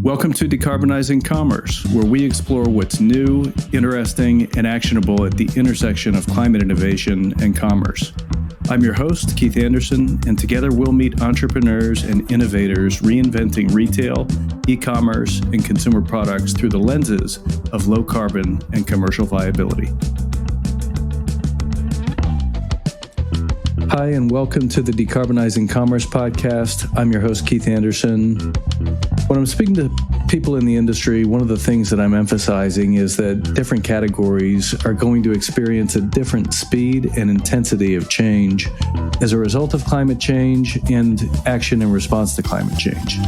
Welcome to Decarbonizing Commerce, where we explore what's new, interesting, and actionable at the intersection of climate innovation and commerce. I'm your host, Keith Anderson, and together we'll meet entrepreneurs and innovators reinventing retail, e-commerce, and consumer products through the lenses of low carbon and commercial viability. Hi, and welcome to the Decarbonizing Commerce podcast. I'm your host, Keith Anderson. When I'm speaking to people in the industry, one of the things that I'm emphasizing is that different categories are going to experience a different speed and intensity of change as a result of climate change and action in response to climate change.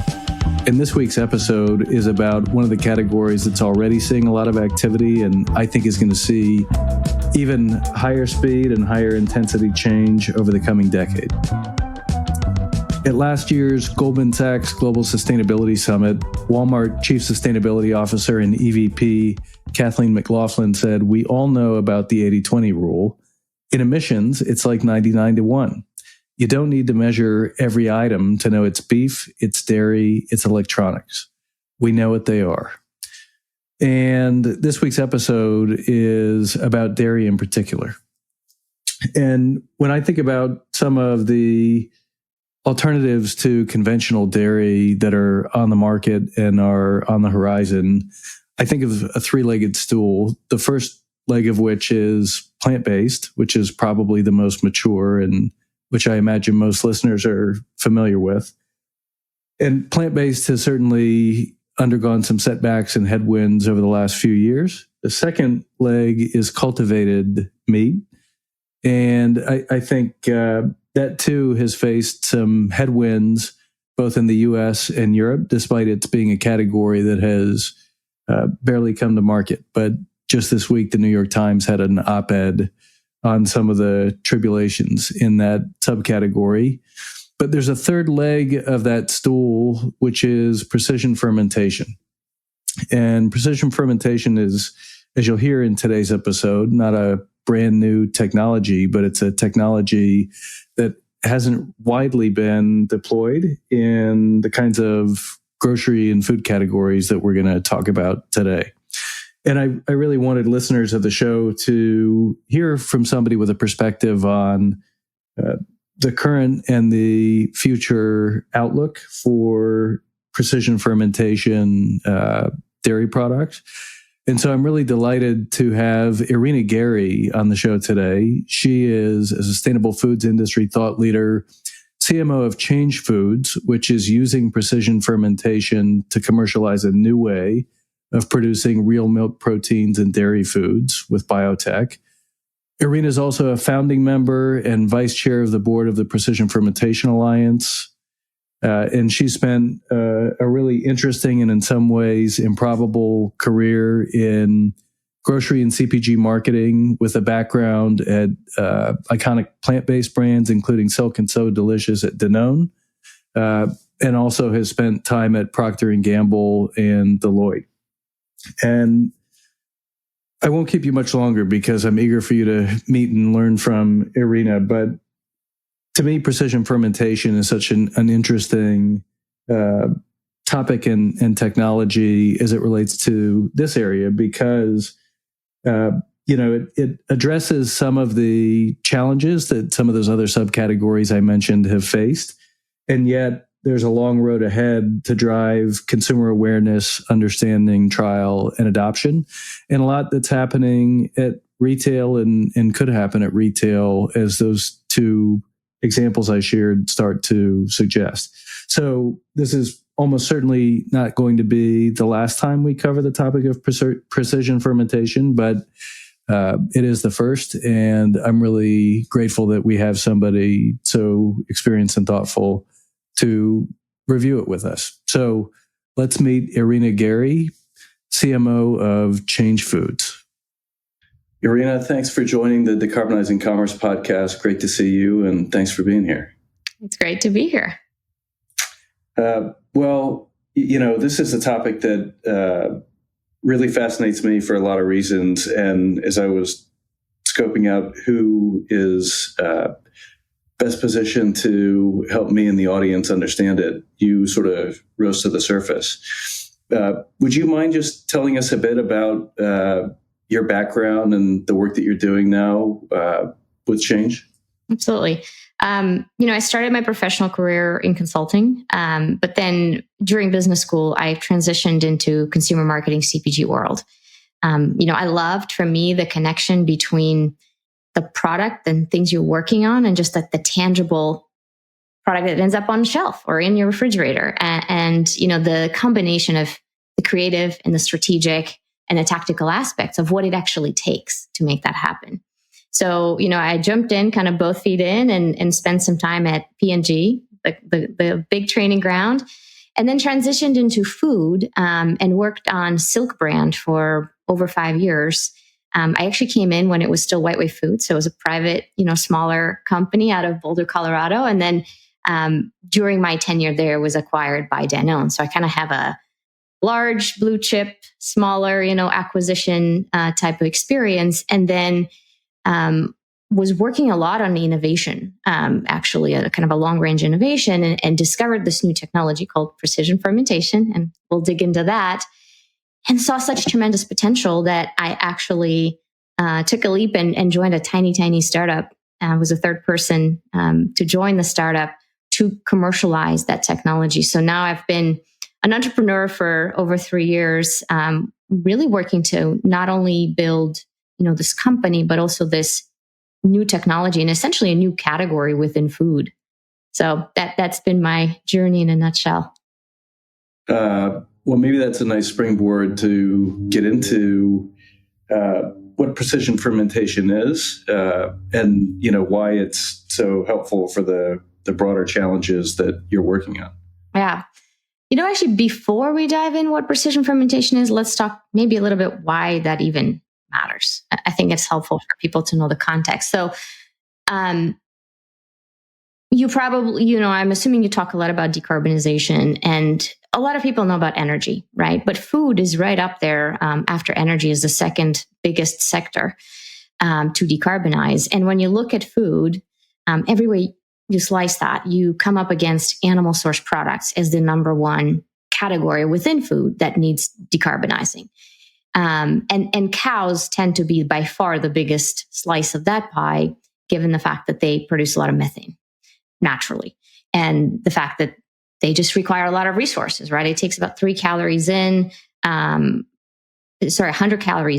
And this week's episode is about one of the categories that's already seeing a lot of activity and I think is going to see even higher speed and higher intensity change over the coming decade. At last year's Goldman Sachs Global Sustainability Summit, Walmart Chief Sustainability Officer and EVP Kathleen McLaughlin said, "We all know about the 80-20 rule. In emissions, it's like 99-1. You don't need to measure every item to know it's beef, it's dairy, it's electronics. We know what they are." And this week's episode is about dairy in particular. And when I think about some of the alternatives to conventional dairy that are on the market and are on the horizon, I think of a three-legged stool, the first leg of which is plant-based, which is probably the most mature and which I imagine most listeners are familiar with. And plant-based has certainly undergone some setbacks and headwinds over the last few years. The second leg is cultivated meat. And I think that too has faced some headwinds both in the US and Europe, despite it being a category that has barely come to market. But just this week, the New York Times had an op-ed on some of the tribulations in that subcategory. But there's a third leg of that stool, which is precision fermentation. And precision fermentation is, as you'll hear in today's episode, not a brand new technology, but it's a technology that hasn't widely been deployed in the kinds of grocery and food categories that we're going to talk about today. And I really wanted listeners of the show to hear from somebody with a perspective on the current and the future outlook for precision fermentation dairy products. And so I'm really delighted to have Irina Gerry on the show today. She is a sustainable foods industry thought leader, CMO of Change Foods, which is using precision fermentation to commercialize a new way of producing real milk proteins and dairy foods with biotech. Irina is also a founding member and vice chair of the board of the Precision Fermentation Alliance. And she spent a really interesting and in some ways improbable career in grocery and CPG marketing with a background at iconic plant-based brands, including Silk and So Delicious at Danone, and also has spent time at Procter & Gamble and Deloitte. And I won't keep you much longer because I'm eager for you to meet and learn from Irina. But to me, precision fermentation is such an interesting topic and technology as it relates to this area because, it addresses some of the challenges that some of those other subcategories I mentioned have faced. And yet there's a long road ahead to drive consumer awareness, understanding, trial, and adoption. And a lot that's happening at retail and could happen at retail as those two examples I shared start to suggest. So this is almost certainly not going to be the last time we cover the topic of precision fermentation, but it is the first. And I'm really grateful that we have somebody so experienced and thoughtful to review it with us. So let's meet Irina Gerry, CMO of Change Foods. Irina, thanks for joining the Decarbonizing Commerce podcast. Great to see you, and thanks for being here. It's great to be here. This is a topic that really fascinates me for a lot of reasons. And as I was scoping out who is best positioned to help me and the audience understand it, you sort of rose to the surface. Would you mind just telling us a bit about your background and the work that you're doing now with Change? Absolutely. I started my professional career in consulting, but then during business school, I transitioned into consumer marketing CPG world. I loved, for me, the connection between the product and things you're working on and just the tangible product that ends up on the shelf or in your refrigerator. And the combination of the creative and the strategic and the tactical aspects of what it actually takes to make that happen. So, I jumped in kind of both feet in and spent some time at P&G, the big training ground, and then transitioned into food and worked on Silk brand for over 5 years. I actually came in when it was still White Wave Foods. So it was a private, smaller company out of Boulder, Colorado. And then during my tenure there, was acquired by Danone. So I kind of have a large blue chip, smaller, acquisition type of experience. And then was working a lot on innovation, actually a kind of a long range innovation, and discovered this new technology called Precision Fermentation. And we'll dig into that. And saw such tremendous potential that I actually took a leap and joined a tiny startup. I was a third person to join the startup to commercialize that technology. So now I've been an entrepreneur for over 3 years, really working to not only build this company, but also this new technology and essentially a new category within food. So that's been my journey in a nutshell. Well, maybe that's a nice springboard to get into what precision fermentation is and why it's so helpful for the broader challenges that you're working on. Yeah. Actually, before we dive in what precision fermentation is, let's talk maybe a little bit why that even matters. I think it's helpful for people to know the context. So you probably, I'm assuming you talk a lot about decarbonization, and a lot of people know about energy, right? But food is right up there after energy is the second biggest sector to decarbonize. And when you look at food, every way you slice that, you come up against animal source products as the number one category within food that needs decarbonizing. And cows tend to be by far the biggest slice of that pie, given the fact that they produce a lot of methane naturally. And the fact that they just require a lot of resources, right? It takes about 100 calories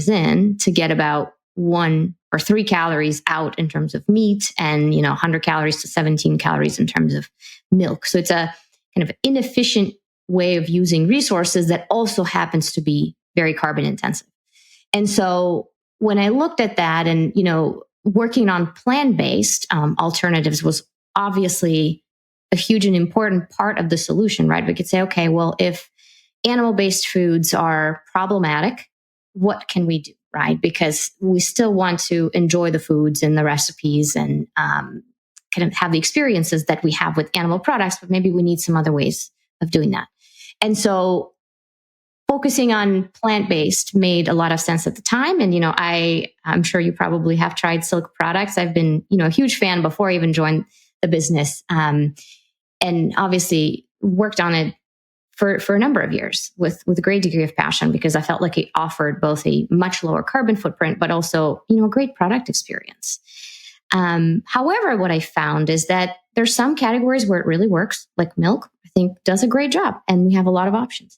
in to get about 1 or 3 calories out in terms of meat, and 100 calories to 17 calories in terms of milk. So it's a kind of inefficient way of using resources that also happens to be very carbon intensive. And so when I looked at that and, working on plant-based alternatives was obviously a huge and important part of the solution, right? We could say, okay, well, if animal-based foods are problematic, what can we do, right? Because we still want to enjoy the foods and the recipes and kind of have the experiences that we have with animal products, but maybe we need some other ways of doing that. And so focusing on plant-based made a lot of sense at the time. And, I'm sure you probably have tried Silk products. I've been, a huge fan before I even joined the business. And obviously worked on it for a number of years with a great degree of passion, because I felt like it offered both a much lower carbon footprint, but also, a great product experience. However, what I found is that there's some categories where it really works, like milk, I think does a great job, and we have a lot of options.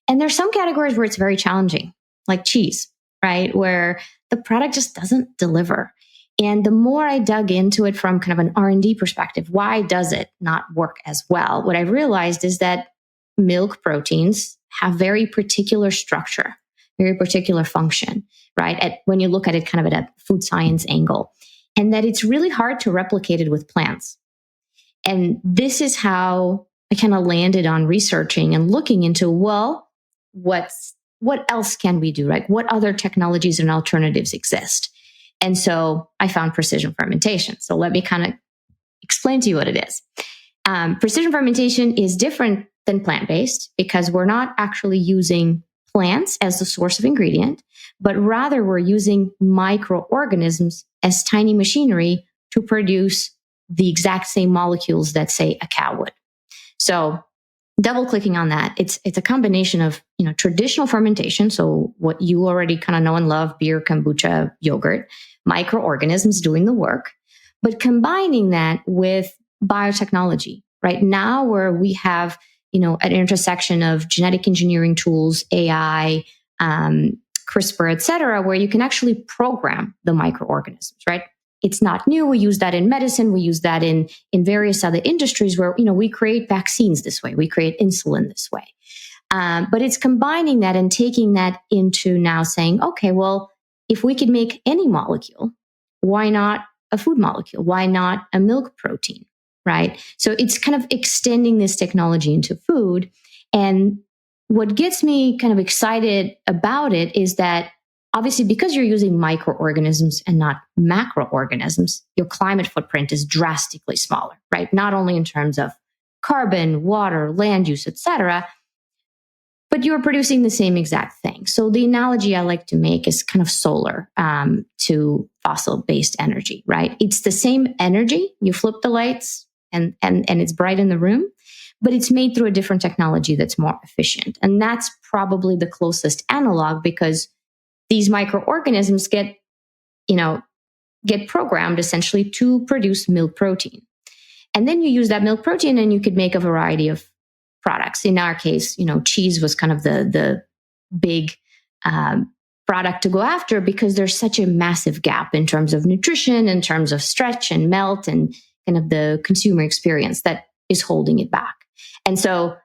And there's some categories where it's very challenging, like cheese, right? Where the product just doesn't deliver. And the more I dug into it from kind of an R&D perspective, why does it not work as well? What I realized is that milk proteins have very particular structure, very particular function, right? When you look at it kind of at a food science angle, and that it's really hard to replicate it with plants. And this is how I kind of landed on researching and looking into, well, what else can we do, right? What other technologies and alternatives exist? And so I found precision fermentation. So let me kind of explain to you what it is. Precision fermentation is different than plant-based because we're not actually using plants as the source of ingredient, but rather we're using microorganisms as tiny machinery to produce the exact same molecules that, say, a cow would. So double clicking on that, it's a combination of, traditional fermentation. So what you already kind of know and love, beer, kombucha, yogurt, microorganisms doing the work, but combining that with biotechnology, right? Now where we have, an intersection of genetic engineering tools, AI, CRISPR, et cetera, where you can actually program the microorganisms, right? It's not new. We use that in medicine. We use that in various other industries where, we create vaccines this way. We create insulin this way. But it's combining that and taking that into now saying, okay, well, if we could make any molecule, why not a food molecule? Why not a milk protein, right? So it's kind of extending this technology into food. And what gets me kind of excited about it is that obviously, because you're using microorganisms and not macroorganisms, your climate footprint is drastically smaller, right? Not only in terms of carbon, water, land use, et cetera, but you're producing the same exact thing. So the analogy I like to make is kind of solar to fossil-based energy, right? It's the same energy. You flip the lights and it's bright in the room, but it's made through a different technology that's more efficient. And that's probably the closest analog, because these microorganisms get programmed essentially to produce milk protein. And then you use that milk protein and you could make a variety of products. In our case, cheese was kind of the big product to go after, because there's such a massive gap in terms of nutrition, in terms of stretch and melt and kind of the consumer experience that is holding it back. And so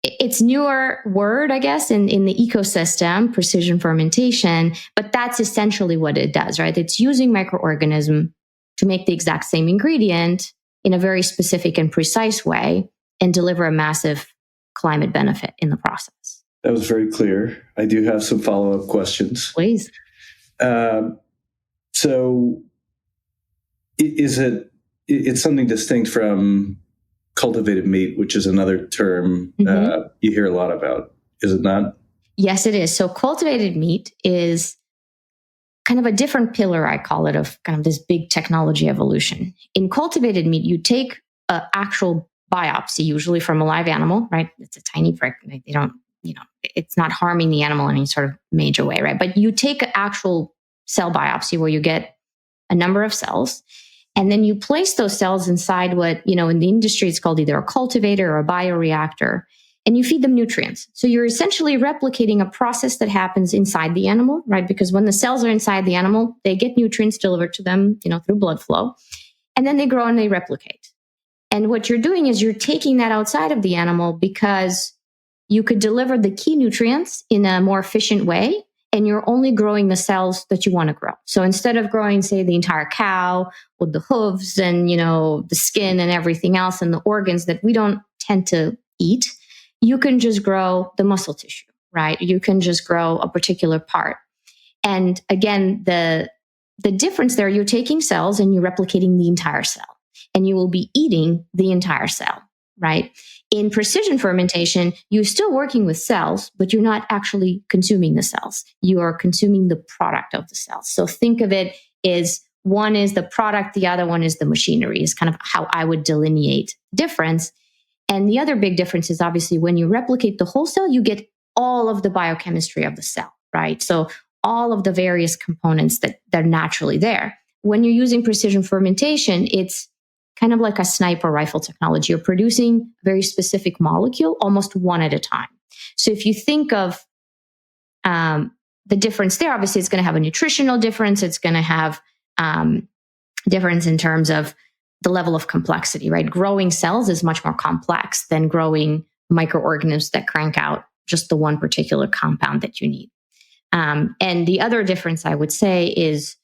it's newer word, I guess, in the ecosystem, precision fermentation, but that's essentially what it does, right? It's using microorganism to make the exact same ingredient in a very specific and precise way and deliver a massive climate benefit in the process. That was very clear. I do have some follow-up questions. Please. So it's something distinct from cultivated meat, which is another term you hear a lot about, is it not? Yes, it is. So cultivated meat is kind of a different pillar, I call it, of kind of this big technology evolution. In cultivated meat, you take an actual biopsy, usually from a live animal, right? It's a tiny prick. They don't, it's not harming the animal in any sort of major way, right? But you take an actual cell biopsy where you get a number of cells, and then you place those cells inside what, in the industry, it's called either a cultivator or a bioreactor, and you feed them nutrients. So you're essentially replicating a process that happens inside the animal, right? Because when the cells are inside the animal, they get nutrients delivered to them, through blood flow, and then they grow and they replicate. And what you're doing is you're taking that outside of the animal because you could deliver the key nutrients in a more efficient way, and you're only growing the cells that you want to grow. So instead of growing, say, the entire cow with the hooves and, the skin and everything else and the organs that we don't tend to eat, you can just grow the muscle tissue, right? You can just grow a particular part. And again, the difference there, you're taking cells and you're replicating the entire cell, and you will be eating the entire cell, right? In precision fermentation, you're still working with cells, but you're not actually consuming the cells. You are consuming the product of the cells. So think of it as one is the product, the other one is the machinery, is kind of how I would delineate difference. And the other big difference is obviously when you replicate the whole cell, you get all of the biochemistry of the cell, right? So all of the various components that are naturally there. When you're using precision fermentation, it's kind of like a sniper rifle technology. You're producing a very specific molecule almost one at a time. So if you think of the difference there, obviously it's going to have a nutritional difference. It's going to have difference in terms of the level of complexity, right? Growing cells is much more complex than growing microorganisms that crank out just the one particular compound that you need. And the other difference I would say is,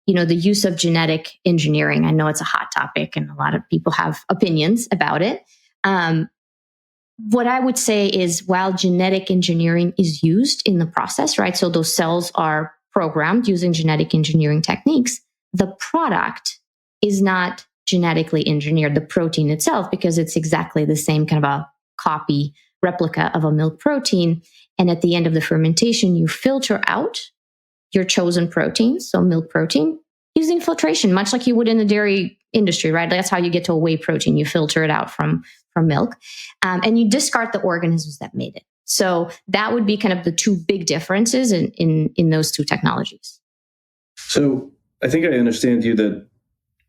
the use of genetic engineering. I know it's a hot topic and a lot of people have opinions about it. What I would say is while genetic engineering is used in the process, right? So those cells are programmed using genetic engineering techniques. The product is not genetically engineered, the protein itself, because it's exactly the same kind of a copy replica of a milk protein. And at the end of the fermentation, you filter out your chosen protein, so milk protein, using filtration, much like you would in the dairy industry, right? That's how you get to a whey protein. You filter it out from from milk, and you discard the organisms that made it. So that would be kind of the two big differences in those two technologies. So I think I understand you that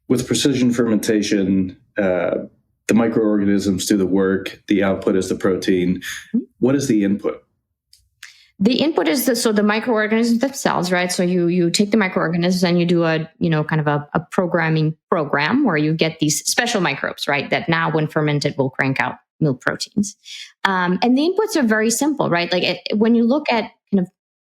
with precision fermentation, the microorganisms do the work, the output is the protein. Mm-hmm. What is the input? The input is the microorganisms themselves, right? So you take the microorganisms and you do a programming program where you get these special microbes, right? That now when fermented will crank out milk proteins. And the inputs are very simple, right? Like when you look at kind of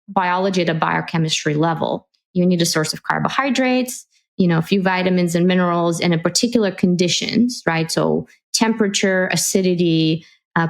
biology at a biochemistry level, you need a source of carbohydrates, a few vitamins and minerals in a particular conditions, right? So temperature, acidity,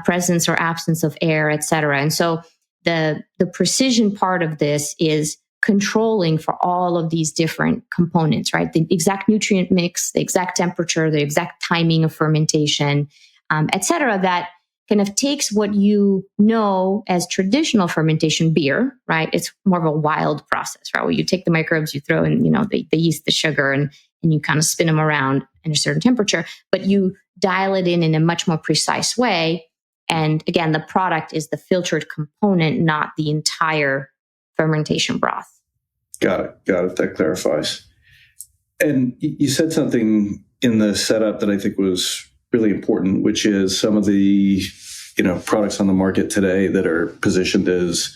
presence or absence of air, et cetera. And so the precision part of this is controlling for all of these different components, right? The exact nutrient mix, the exact temperature, the exact timing of fermentation, et cetera, that kind of takes what you know as traditional fermentation beer, right? It's more of a wild process, right? Where you take the microbes, you throw in, the yeast, the sugar, and you kind of spin them around in a certain temperature, but you dial it in a much more precise way. And again, the product is the filtered component, not the entire fermentation broth. Got it. That clarifies. And you said something in the setup that I think was really important, which is some of the, products on the market today that are positioned as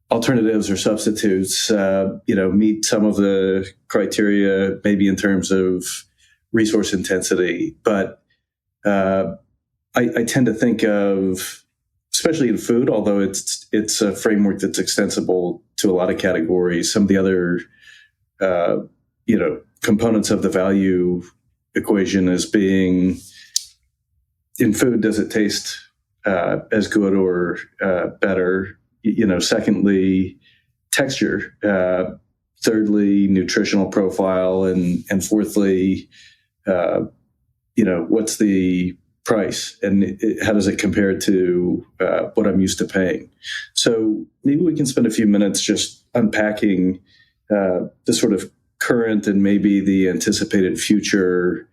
alternatives or substitutes, meet some of the criteria, maybe in terms of resource intensity. But I tend to think of, especially in food, although it's a framework that's extensible to a lot of categories, some of the other, components of the value equation as being, in food, does it taste as good or better? Secondly, texture. Thirdly, nutritional profile, and fourthly, what's the price, and how does it compare to what I'm used to paying? So maybe we can spend a few minutes just unpacking the sort of current and maybe the anticipated future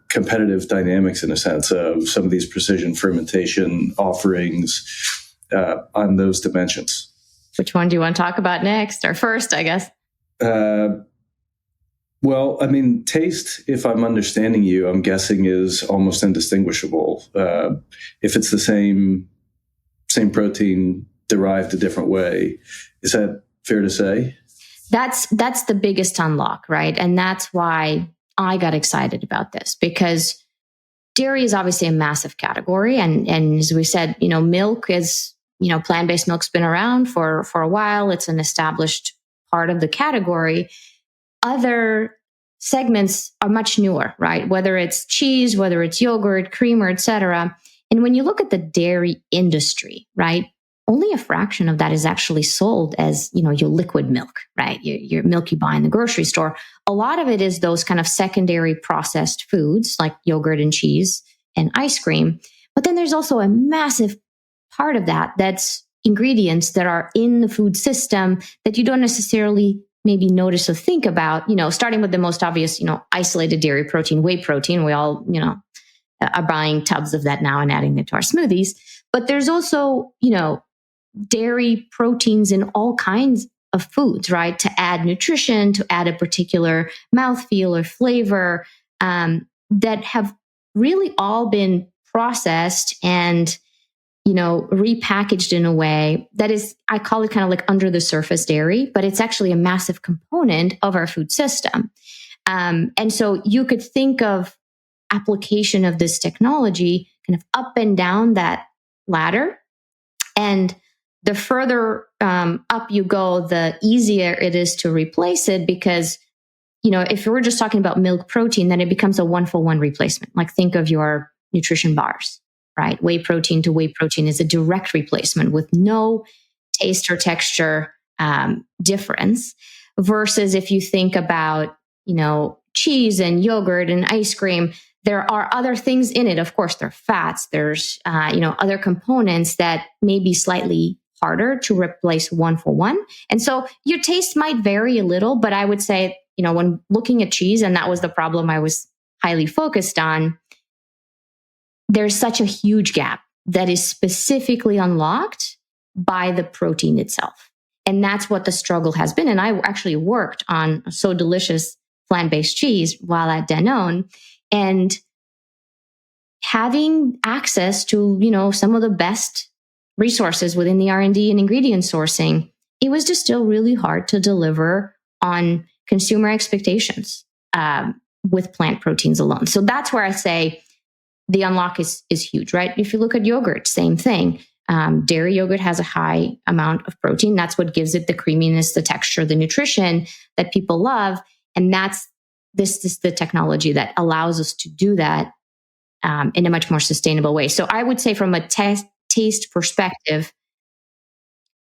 competitive dynamics, in a sense, of some of these precision fermentation offerings on those dimensions. Which one do you want to talk about next, or first, I guess? Well, taste, if I'm understanding you, I'm guessing is almost indistinguishable. If it's the same protein derived a different way, is that fair to say? That's the biggest unlock, right? And that's why I got excited about this, because dairy is obviously a massive category. And as we said, milk is, plant-based milk's been around for a while. It's an established part of the category. Other segments are much newer, right? Whether it's cheese, whether it's yogurt, creamer, et cetera. And when you look at the dairy industry, right, only a fraction of that is actually sold as, your liquid milk, right? Your milk you buy in the grocery store. A lot of it is those kind of secondary processed foods like yogurt and cheese and ice cream. But then there's also a massive part of that's ingredients that are in the food system that you don't necessarily maybe notice or think about, starting with the most obvious, isolated dairy protein, whey protein. We all, are buying tubs of that now and adding it to our smoothies. But there's also, dairy proteins in all kinds of foods, right? To add nutrition, to add a particular mouthfeel or flavor, that have really all been processed and, repackaged in a way that is, I call it kind of like under the surface dairy, but it's actually a massive component of our food system. And so you could think of application of this technology kind of up and down that ladder. And the further up you go, the easier it is to replace it, because, if we're just talking about milk protein, then it becomes a 1-for-1 replacement. Like think of your nutrition bars, right? Whey protein to whey protein is a direct replacement with no taste or texture difference. Versus if you think about, cheese and yogurt and ice cream, there are other things in it. Of course, there are fats. There's, other components that may be slightly harder to replace 1-for-1. And so your taste might vary a little, but I would say, when looking at cheese, and that was the problem I was highly focused on, there's such a huge gap that is specifically unlocked by the protein itself. And that's what the struggle has been. And I actually worked on a So Delicious plant-based cheese while at Danone, and having access to, some of the best resources within the R&D and ingredient sourcing, it was just still really hard to deliver on consumer expectations with plant proteins alone. So that's where I say the unlock is huge, right? If you look at yogurt, same thing. Dairy yogurt has a high amount of protein. That's what gives it the creaminess, the texture, the nutrition that people love. And this is the technology that allows us to do that in a much more sustainable way. So I would say from a taste perspective,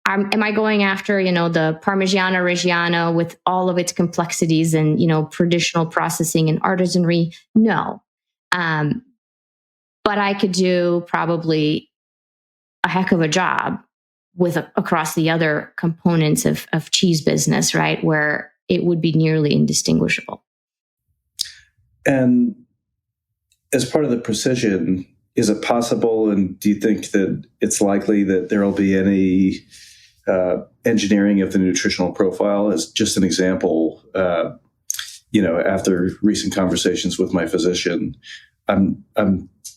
am I going after, the Parmigiano Reggiano with all of its complexities and, traditional processing and artisanry? No. But I could do probably a heck of a job with across the other components of cheese business, right? Where it would be nearly indistinguishable. And as part of the precision, is it possible, and do you think that it's likely that there will be any engineering of the nutritional profile? As just an example, after recent conversations with my physician, I'm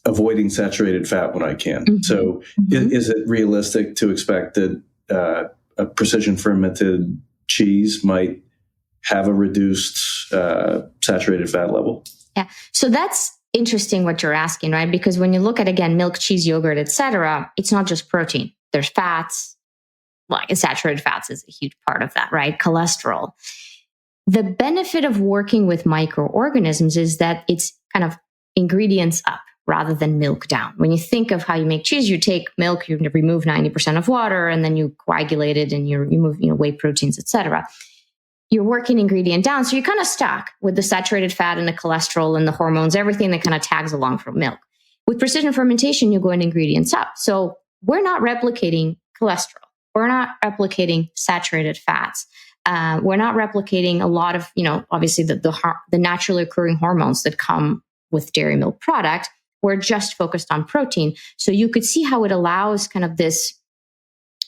avoiding saturated fat when I can. Mm-hmm. So is it realistic to expect that a precision fermented cheese might have a reduced saturated fat level? Yeah. So that's interesting what you're asking, right? Because when you look at, again, milk, cheese, yogurt, et cetera, it's not just protein. There's fats. Saturated fats is a huge part of that, right? Cholesterol. The benefit of working with microorganisms is that it's kind of ingredients up rather than milk down. When you think of how you make cheese, you take milk, you remove 90% of water, and then you coagulate it and you remove, whey proteins, et cetera. You're working ingredient down. So you're kind of stuck with the saturated fat and the cholesterol and the hormones, everything that kind of tags along from milk. With precision fermentation, you're going ingredients up. So we're not replicating cholesterol. We're not replicating saturated fats. We're not replicating a lot of, obviously the naturally occurring hormones that come with dairy milk product. We're just focused on protein. So you could see how it allows kind of this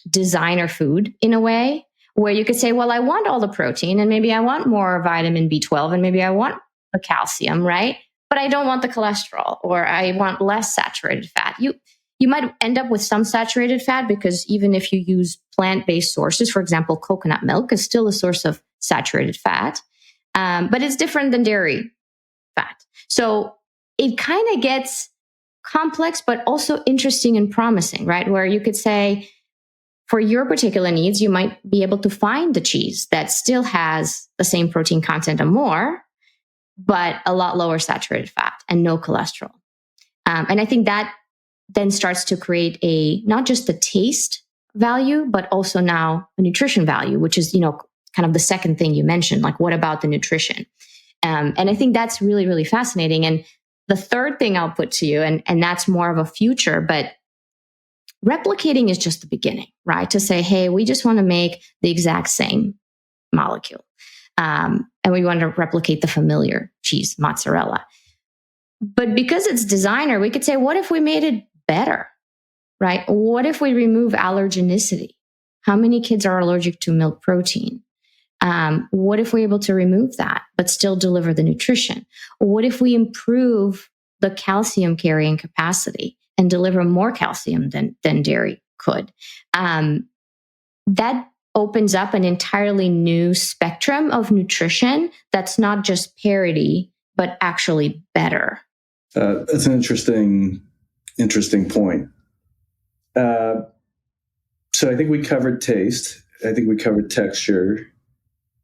designer food in a way where you could say, well, I want all the protein and maybe I want more vitamin B12 and maybe I want the calcium, right? But I don't want the cholesterol, or I want less saturated fat. You might end up with some saturated fat because even if you use plant-based sources, for example, coconut milk is still a source of saturated fat, but it's different than dairy fat. So it kind of gets complex, but also interesting and promising, right? Where you could say, for your particular needs, you might be able to find the cheese that still has the same protein content and more, but a lot lower saturated fat and no cholesterol. And I think that then starts to create not just the taste value, but also now a nutrition value, which is, kind of the second thing you mentioned, like what about the nutrition? And I think that's really, really fascinating. And the third thing I'll put to you, and that's more of a future, but replicating is just the beginning, right? To say, hey, we just want to make the exact same molecule. And we want to replicate the familiar cheese, mozzarella. But because it's designer, we could say, what if we made it better, right? What if we remove allergenicity? How many kids are allergic to milk protein? What if we're able to remove that, but still deliver the nutrition? What if we improve the calcium carrying capacity and deliver more calcium than dairy could? That opens up an entirely new spectrum of nutrition that's not just parity, but actually better. That's an interesting point. So I think we covered taste. I think we covered texture.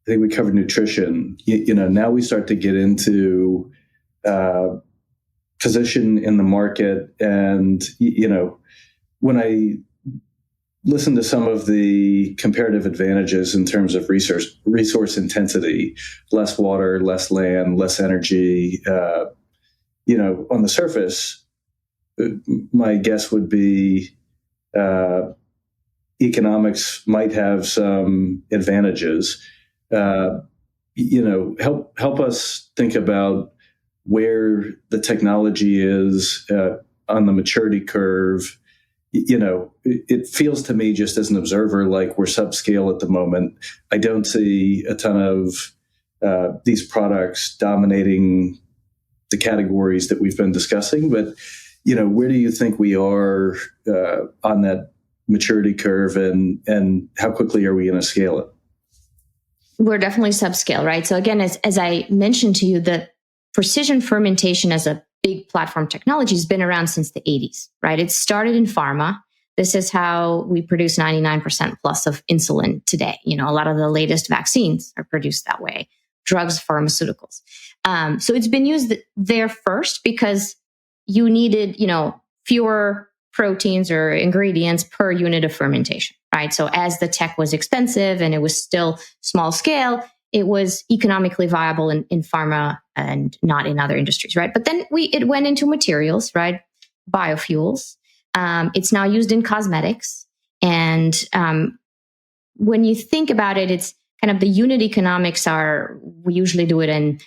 I think we covered nutrition. Now we start to get into position in the market. And, when I listen to some of the comparative advantages in terms of resource intensity, less water, less land, less energy, on the surface, my guess would be economics might have some advantages. Help us think about where the technology is on the maturity curve, it feels to me, just as an observer, like we're subscale at the moment. I don't see a ton of these products dominating the categories that we've been discussing. But, where do you think we are on that maturity curve, and how quickly are we going to scale it? We're definitely subscale, right? So again, as I mentioned to you, the precision fermentation as a big platform technology has been around since the 80s, right? It started in pharma. This is how we produce 99% plus of insulin today. A lot of the latest vaccines are produced that way, drugs, pharmaceuticals. So it's been used there first because you needed, fewer proteins or ingredients per unit of fermentation, right? So as the tech was expensive and it was still small scale, it was economically viable in pharma and not in other industries, right? But then it went into materials, right? Biofuels. It's now used in cosmetics. And when you think about it, it's kind of the unit economics we usually do it in,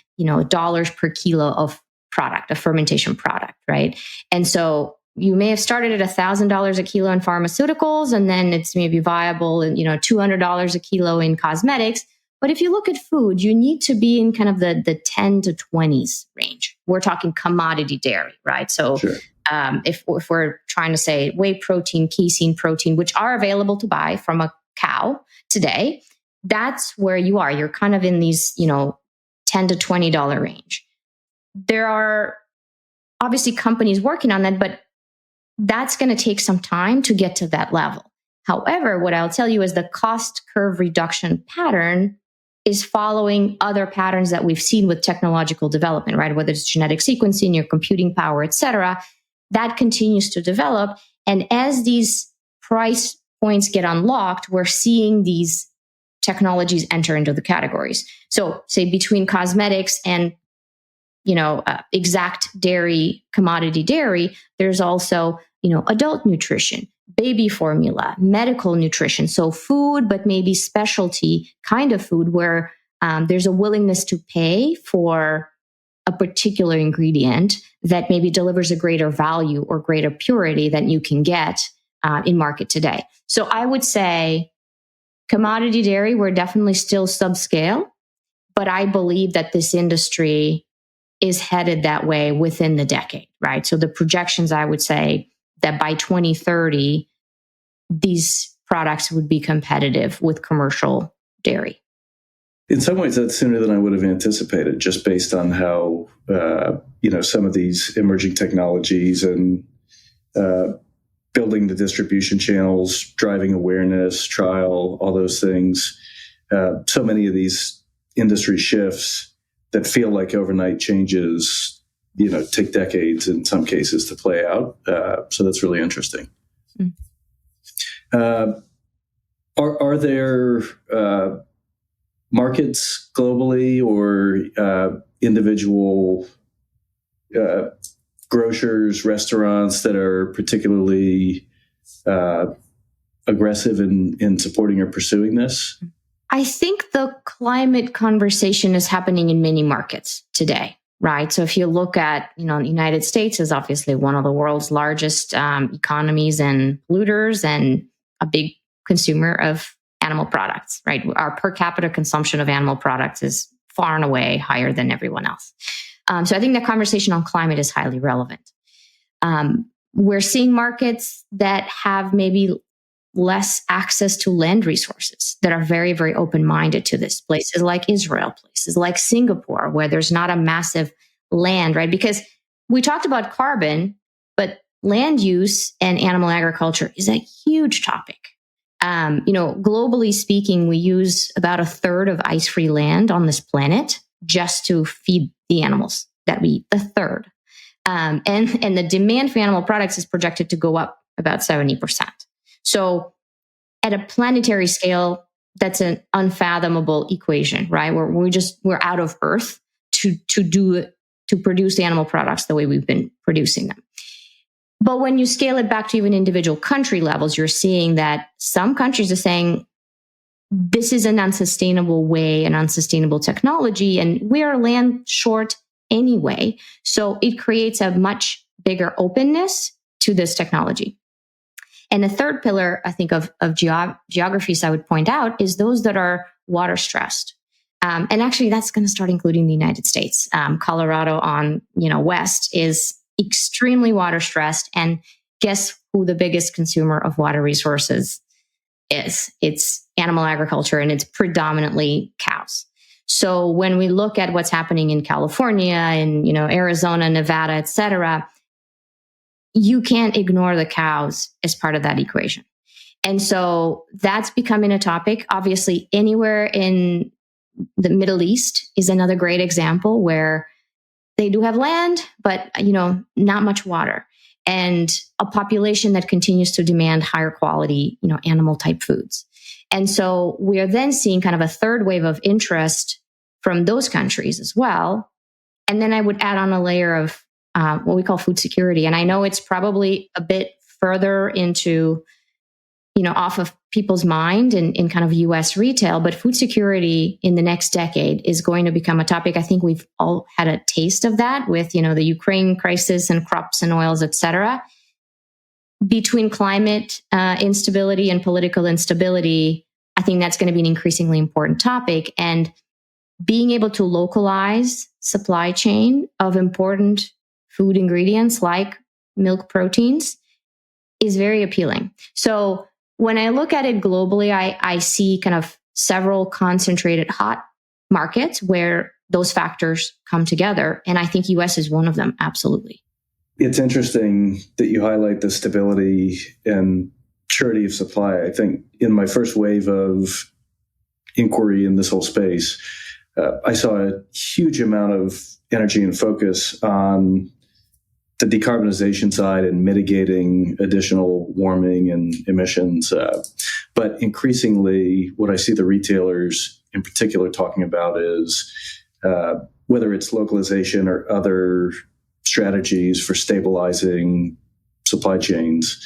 dollars per kilo of product, a fermentation product, right? And so you may have started at $1,000 a kilo in pharmaceuticals, and then it's maybe viable in, $200 a kilo in cosmetics. But if you look at food, you need to be in kind of the 10 to 20s range. We're talking commodity dairy, right? So sure. If we're trying to say whey protein, casein protein, which are available to buy from a cow today, that's where you are. You're kind of in these, $10 to $20 range. There are obviously companies working on that, but that's going to take some time to get to that level. However, what I'll tell you is the cost curve reduction pattern is following other patterns that we've seen with technological development, right? Whether it's genetic sequencing, your computing power, et cetera, that continues to develop. And as these price points get unlocked, we're seeing these technologies enter into the categories. So say between cosmetics and exact dairy, commodity dairy, there's also, adult nutrition, baby formula, medical nutrition. So food, but maybe specialty kind of food where there's a willingness to pay for a particular ingredient that maybe delivers a greater value or greater purity than you can get in market today. So I would say commodity dairy, we're definitely still subscale, but I believe that this industry is headed that way within the decade, right? So the projections, I would say that by 2030, these products would be competitive with commercial dairy. In some ways, that's sooner than I would have anticipated, just based on how, some of these emerging technologies and building the distribution channels, driving awareness, trial, all those things. So many of these industry shifts that feel like overnight changes, take decades in some cases to play out. So that's really interesting. Are there markets globally or individual grocers, restaurants that are particularly aggressive in supporting or pursuing this? I think the climate conversation is happening in many markets today, right? So if you look at, the United States is obviously one of the world's largest economies and polluters and a big consumer of animal products, right? Our per capita consumption of animal products is far and away higher than everyone else. So I think the conversation on climate is highly relevant. We're seeing markets that have maybe less access to land resources that are very, very open-minded to this. Places like Israel, places like Singapore, where there's not a massive land, right? Because we talked about carbon, but land use and animal agriculture is a huge topic. Globally speaking, we use about a third of ice-free land on this planet just to feed the animals that we eat, a third. And the demand for animal products is projected to go up about 70%. So at a planetary scale, that's an unfathomable equation, right? We're out of Earth to produce animal products the way we've been producing them. But when you scale it back to even individual country levels, you're seeing that some countries are saying, this is an unsustainable way, an unsustainable technology, and we are land short anyway. So it creates a much bigger openness to this technology. And the third pillar, I think, of geographies I would point out is those that are water stressed. And actually, that's going to start including the United States. Colorado on, west is extremely water stressed. And guess who the biggest consumer of water resources is? It's animal agriculture, and it's predominantly cows. So when we look at what's happening in California and, Arizona, Nevada, et cetera, you can't ignore the cows as part of that equation. And so that's becoming a topic. Obviously, anywhere in the Middle East is another great example where they do have land, but, not much water, and a population that continues to demand higher quality, animal type foods. And so we are then seeing kind of a third wave of interest from those countries as well. And then I would add on a layer of what we call food security. And I know it's probably a bit further into, off of people's mind in kind of US retail, but food security in the next decade is going to become a topic. I think we've all had a taste of that with, the Ukraine crisis and crops and oils, et cetera. Between climate instability and political instability, I think that's going to be an increasingly important topic. And being able to localize supply chain of important food ingredients like milk proteins is very appealing. So when I look at it globally, I see kind of several concentrated hot markets where those factors come together. And I think US is one of them, absolutely. It's interesting that you highlight the stability and surety of supply. I think in my first wave of inquiry in this whole space, I saw a huge amount of energy and focus on the decarbonization side and mitigating additional warming and emissions. But increasingly, what I see the retailers in particular talking about is whether it's localization or other strategies for stabilizing supply chains,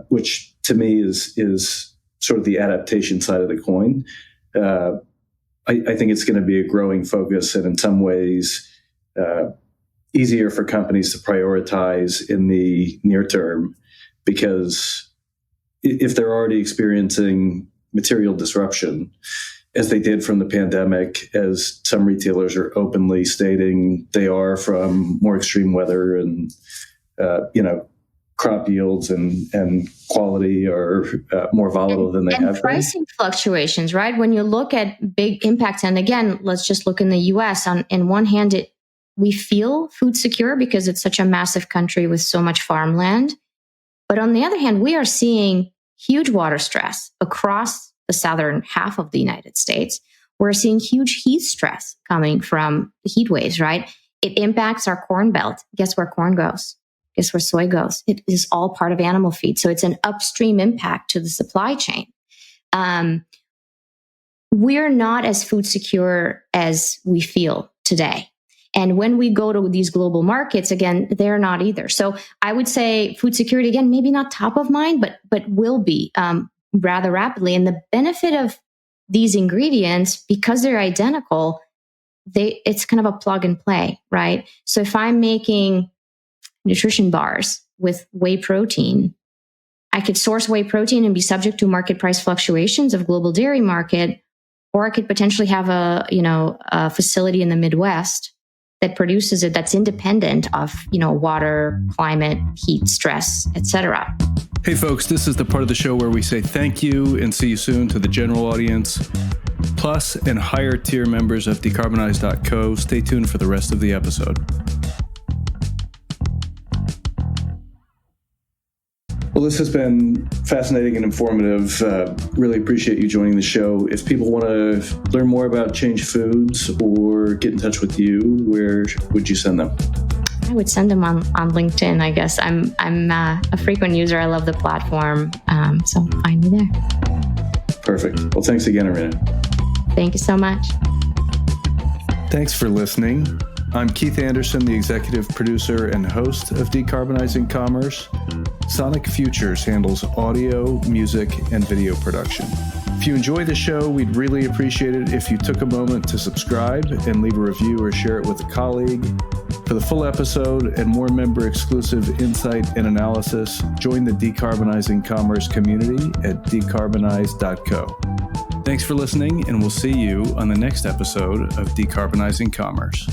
which to me is sort of the adaptation side of the coin. I think it's going to be a growing focus, and in some ways, easier for companies to prioritize in the near term, because if they're already experiencing material disruption, as they did from the pandemic, as some retailers are openly stating they are from more extreme weather and, crop yields and quality are more volatile than they have been. Pricing fluctuations, right? When you look at big impacts, and again, let's just look in the US. On one hand, we feel food secure because it's such a massive country with so much farmland. But on the other hand, we are seeing huge water stress across the southern half of the United States. We're seeing huge heat stress coming from the heat waves, right? It impacts our corn belt. Guess where corn goes? Guess where soy goes? It is all part of animal feed. So it's an upstream impact to the supply chain. We're not as food secure as we feel today. And when we go to these global markets, again, they're not either. So I would say food security, again, maybe not top of mind, but will be rather rapidly. And the benefit of these ingredients, because they're identical, it's kind of a plug and play, right? So if I'm making nutrition bars with whey protein, I could source whey protein and be subject to market price fluctuations of global dairy market, or I could potentially have a facility in the Midwest that produces it that's independent of, water, climate, heat, stress, etc. Hey folks, this is the part of the show where we say thank you and see you soon to the general audience. Plus and higher tier members of Decarbonize.co. Stay tuned for the rest of the episode. Well, this has been fascinating and informative. Really appreciate you joining the show. If people want to learn more about Change Foods or get in touch with you, where would you send them? I would send them on LinkedIn, I guess. I'm a frequent user. I love the platform. So find me there. Perfect. Well, thanks again, Irina. Thank you so much. Thanks for listening. I'm Keith Anderson, the executive producer and host of Decarbonizing Commerce. Sonic Futures handles audio, music, and video production. If you enjoy the show, we'd really appreciate it if you took a moment to subscribe and leave a review or share it with a colleague. For the full episode and more member-exclusive insight and analysis, join the Decarbonizing Commerce community at decarbonize.co. Thanks for listening, and we'll see you on the next episode of Decarbonizing Commerce.